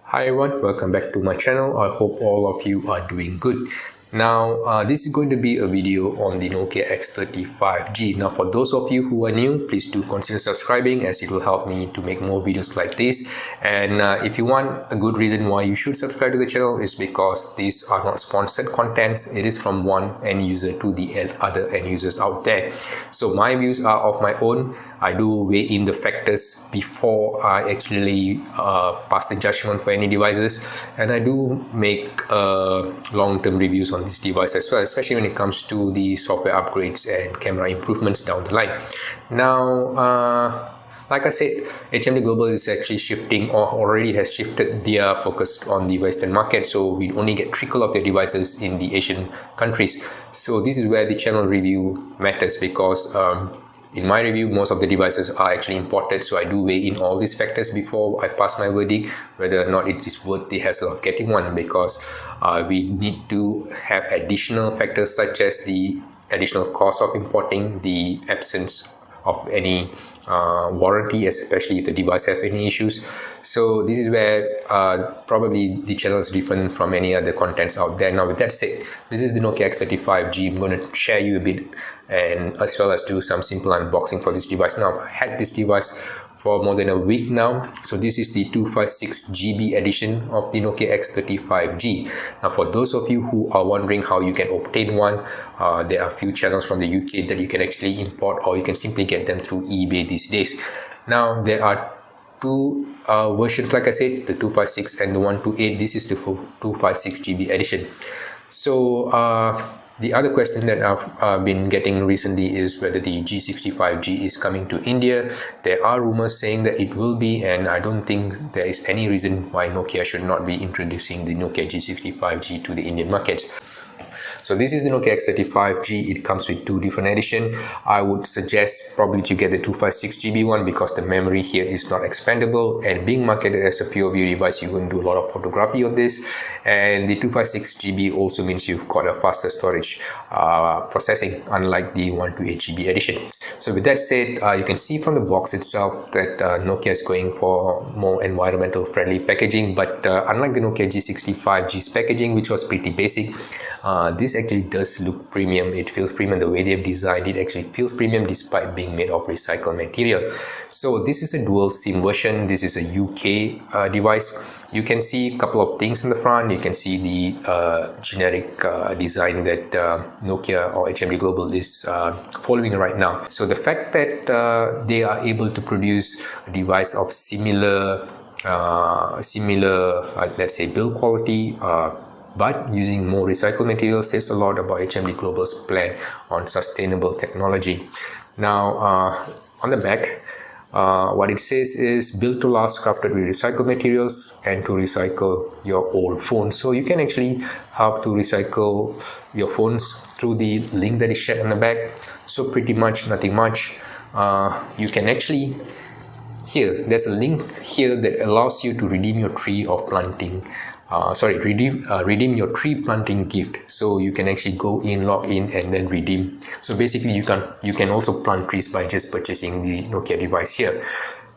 Hi everyone, welcome back to my channel. I hope all of you are doing good. Now, this is going to be a video on the Nokia X30 5G. Now, for those of you who are new, please do consider subscribing as it will help me to make more videos like this. And if you want a good reason why you should subscribe to the channel is because these are not sponsored contents. It is from one end user to the other end users out there. So my views are of my own. I do weigh in the factors before I actually pass the judgment for any devices, and I do make long-term reviews on this device as well, especially when it comes to the software upgrades and camera improvements down the line. Now, like I said, HMD Global is actually shifting or already has shifted their focus on the Western market, so we only get trickle of their devices in the Asian countries. So this is where the channel review matters because in my review, most of the devices are actually imported, so I do weigh in all these factors before I pass my verdict whether or not it is worth the hassle of getting one, because we need to have additional factors such as the additional cost of importing, the absence of any warranty, especially if the device have any issues. So this is where probably the channel is different from any other contents out there. Now with that said, this is the Nokia X30 5G. I'm going to share you a bit and as well as do some simple unboxing for this device. Now I've had this device for more than a week now. So this is the 256GB edition of the Nokia X30 5G. Now for those of you who are wondering how you can obtain one, there are a few channels from the UK that you can actually import, or you can simply get them through eBay these days. Now there are two versions, like I said, the 256 and the 128. This is the 256GB edition. So the other question that I've been getting recently is whether the G65G is coming to India. There are rumors saying that it will be, and I don't think there is any reason why Nokia should not be introducing the Nokia G65G to the Indian markets. So this is the Nokia X30 5G. It comes with two different editions. I would suggest probably to get the 256GB one because the memory here is not expandable, and being marketed as a Pureview device, you can do a lot of photography on this. And the 256GB also means you've got a faster storage processing, unlike the 128GB edition. So with that said, you can see from the box itself that Nokia is going for more environmental friendly packaging, but unlike the Nokia G65G's packaging, which was pretty basic, this actually does look premium. It feels premium. The way they've designed it actually feels premium despite being made of recycled material. So this is a dual SIM version. This is a UK device. You can see a couple of things in the front. You can see the generic design that Nokia or HMD Global is following right now. So the fact that they are able to produce a device of similar let's say build quality, but using more recycled material says a lot about HMD Global's plan on sustainable technology. Now on the back, what it says is built to last, crafted with recycled materials, and to recycle your old phone. So you can actually help to recycle your phones through the link that is shared on the back. So pretty much nothing much. You can actually, here there's a link here that allows you to redeem your tree of planting redeem your tree planting gift. So you can actually go in, log in, and then redeem. So basically you can also plant trees by just purchasing the Nokia device here.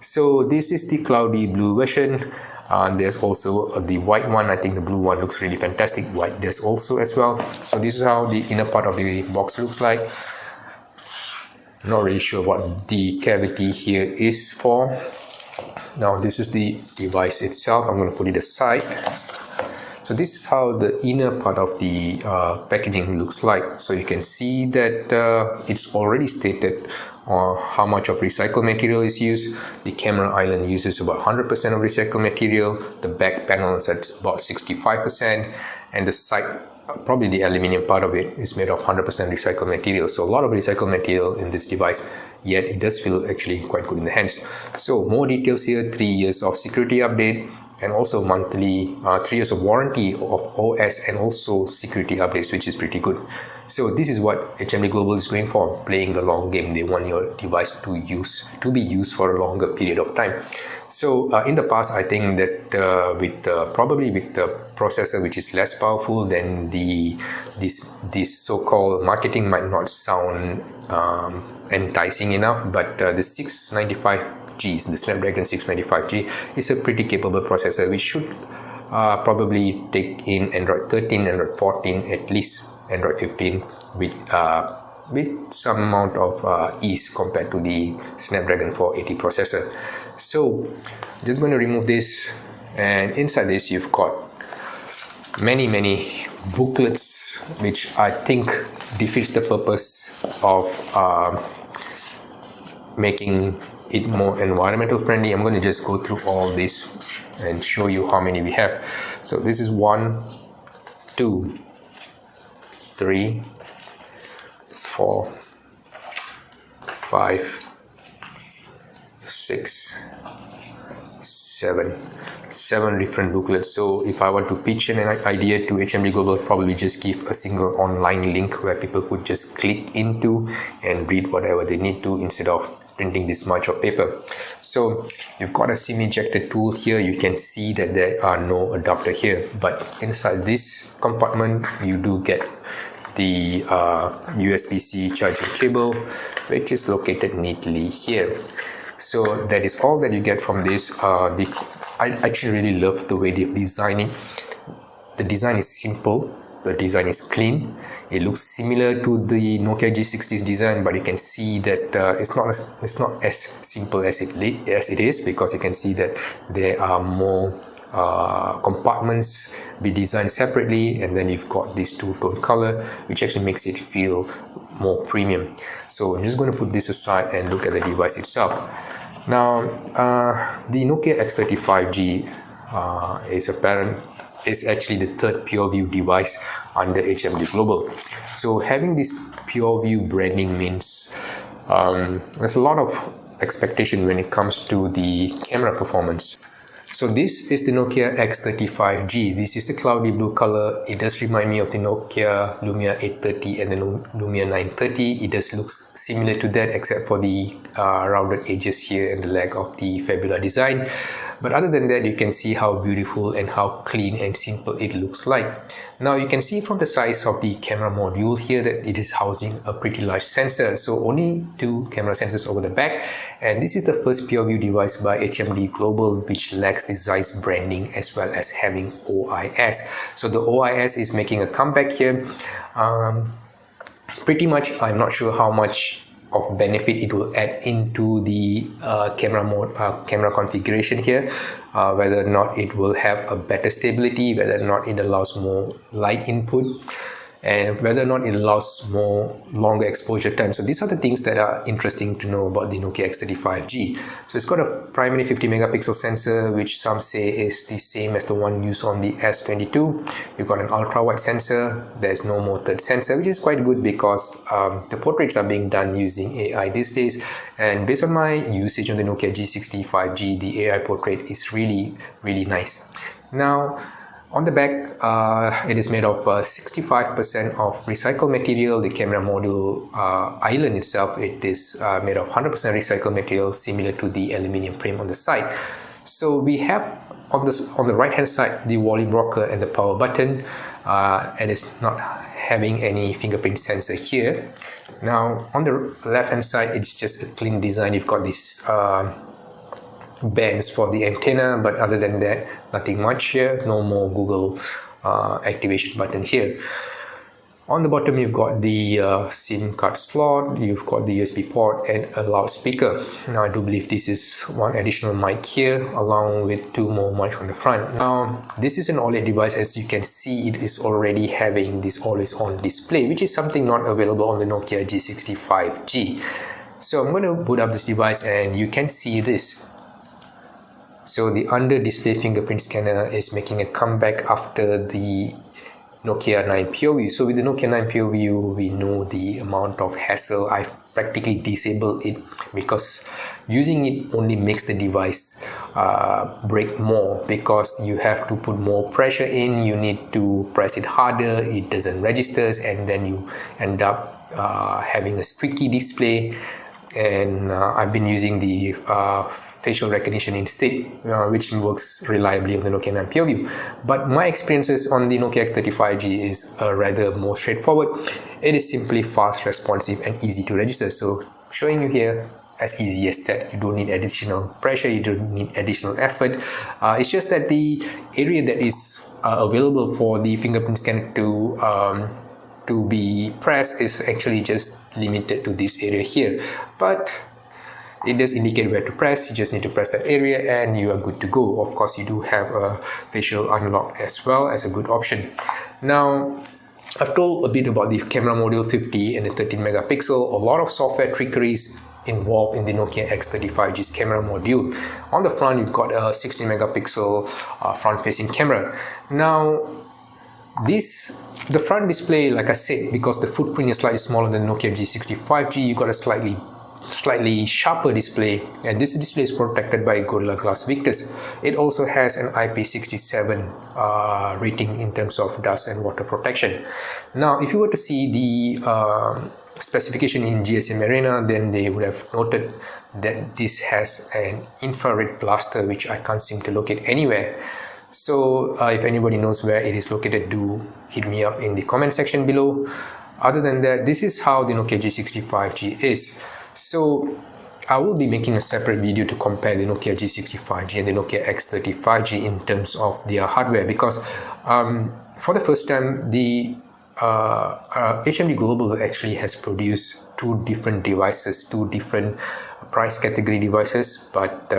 So this is the cloudy blue version. There's also the white one. I think the blue one looks really fantastic. White there's also as well. So this is how the inner part of the box looks like. Not really sure what the cavity here is for. Now this is the device itself. I'm going to put it aside. So this is how the inner part of the packaging looks like. So you can see that it's already stated how much of recycled material is used. The camera island uses about 100% of recycled material. The back panel is at about 65%, and the side, probably the aluminium part of it, is made of 100% recycled material. So a lot of recycled material in this device, yet it does feel actually quite good in the hands. So more details here: 3 years of security update, and also monthly 3 years of warranty of OS and also security updates, which is pretty good. So this is what HMD Global is going for, playing the long game. They want your device to be used for a longer period of time. So in the past, I think that probably with the processor which is less powerful, then this so-called marketing might not sound enticing enough. But the 695 695G, the Snapdragon 695G is a pretty capable processor which should probably take in Android 13, Android 14, at least Android 15 with some amount of ease compared to the Snapdragon 480 processor. So just going to remove this, and inside this you've got many booklets, which I think defeats the purpose of making it more environmental friendly. I'm going to just go through all this and show you how many we have. So this is 1, 2, 3, 4, 5, 6, 7 different booklets. So if I were to pitch an idea to HMD Global, probably just give a single online link where people could just click into and read whatever they need to, instead of printing this much of paper. So you've got a SIM ejector tool here. You can see that there are no adapter here, but inside this compartment you do get the USB-C charging cable, which is located neatly here. So that is all that you get from this. I actually really love the way they've designed it. The design is simple, the design is clean. It looks similar to the Nokia G60's design, but you can see that it's not as simple as it is, because you can see that there are more compartments be designed separately, and then you've got this two-tone color, which actually makes it feel more premium. So I'm just going to put this aside and look at the device itself. Now the Nokia X30 5G is actually the third Pureview device under HMD Global. So having this Pureview branding means there's a lot of expectation when it comes to the camera performance. So this is the Nokia X30 5G. This is the cloudy blue color. It does remind me of the Nokia Lumia 830 and the Lumia 930. It does look similar to that, except for the rounded edges here and the lack of the Fabula design. But other than that, you can see how beautiful and how clean and simple it looks like. Now you can see from the size of the camera module here that it is housing a pretty large sensor. So only 2 camera sensors over the back. And this is the first Pureview device by HMD Global which lacks the Zeiss branding as well as having OIS. So the OIS is making a comeback here. Pretty much, I'm not sure how much of benefit it will add into the camera configuration here, whether or not it will have a better stability, whether or not it allows more light input, and whether or not it allows longer exposure time. So these are the things that are interesting to know about the Nokia X30 5G. So it's got a primary 50 megapixel sensor, which some say is the same as the one used on the S22. You've got an ultra wide sensor. There's no more third sensor, which is quite good because the portraits are being done using AI these days. And based on my usage on the Nokia G60 5G, the AI portrait is really nice. Now, on the back, it is made of 65% of recycled material. The camera module island itself, it is made of 100% recycled material, similar to the aluminium frame on the side. So we have on the right hand side the volume rocker and the power button, and it's not having any fingerprint sensor here. Now on the left hand side, it's just a clean design. You've got this bands for the antenna, but other than that, nothing much here. No more Google activation button here. On the bottom, you've got the SIM card slot, you've got the USB port and a loudspeaker. Now I do believe this is one additional mic here, along with 2 more mics on the front. Now this is an OLED device. As you can see, it is already having this always on display, which is something not available on the Nokia G60 5G. So I'm going to boot up this device and you can see this. So the under display fingerprint scanner is making a comeback after the Nokia 9 Pureview. So with the Nokia 9 Pureview, we know the amount of hassle. I've practically disabled it because using it only makes the device break more, because you have to put more pressure in, you need to press it harder, it doesn't register, and then you end up having a squeaky display. And I've been using the facial recognition instead, which works reliably on the Nokia 9 Pureview. But my experiences on the Nokia X30 5G is rather more straightforward. It is simply fast, responsive and easy to register. So showing you here, as easy as that. You don't need additional pressure, you don't need additional effort. It's just that the area that is available for the fingerprint scanner to be pressed is actually just limited to this area here, but it does indicate where to press. You just need to press that area and you are good to go. Of course, you do have a facial unlock as well as a good option. Now, I've told a bit about the camera module 50 and the 13 megapixel. A lot of software trickeries involved in the Nokia X30 5G's camera module. On the front, you've got a 16 megapixel front-facing camera. Now, the front display, like I said, because the footprint is slightly smaller than Nokia G60 5G, you got a slightly sharper display, and this display is protected by Gorilla Glass Victus. It also has an IP67 rating in terms of dust and water protection. Now, if you were to see the specification in GSM Arena, then they would have noted that this has an infrared blaster, which I can't seem to locate anywhere. So if anybody knows where it is located, do hit me up in the comment section below. Other than that, this is how the Nokia G60 5G is. So I will be making a separate video to compare the Nokia G60 5G and the Nokia X30 5G in terms of their hardware, because for the first time the HMD Global actually has produced two different devices, two different price category devices, but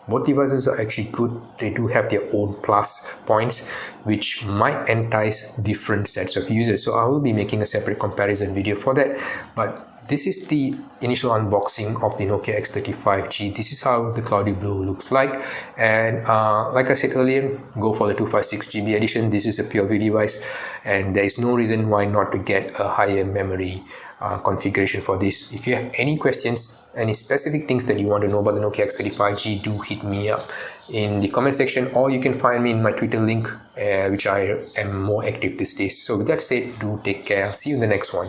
both devices are actually good. They do have their own plus points which might entice different sets of users. So I will be making a separate comparison video for that. But this is the initial unboxing of the Nokia X30 5G. This is how the cloudy blue looks like, and like I said earlier, go for the 256GB edition. This is a Pureview device, and there is no reason why not to get a higher memory configuration for this. If you have any questions, any specific things that you want to know about the Nokia X30 5G, do hit me up in the comment section, or you can find me in my Twitter link, which I am more active these days. So with that said, do take care. See you in the next one.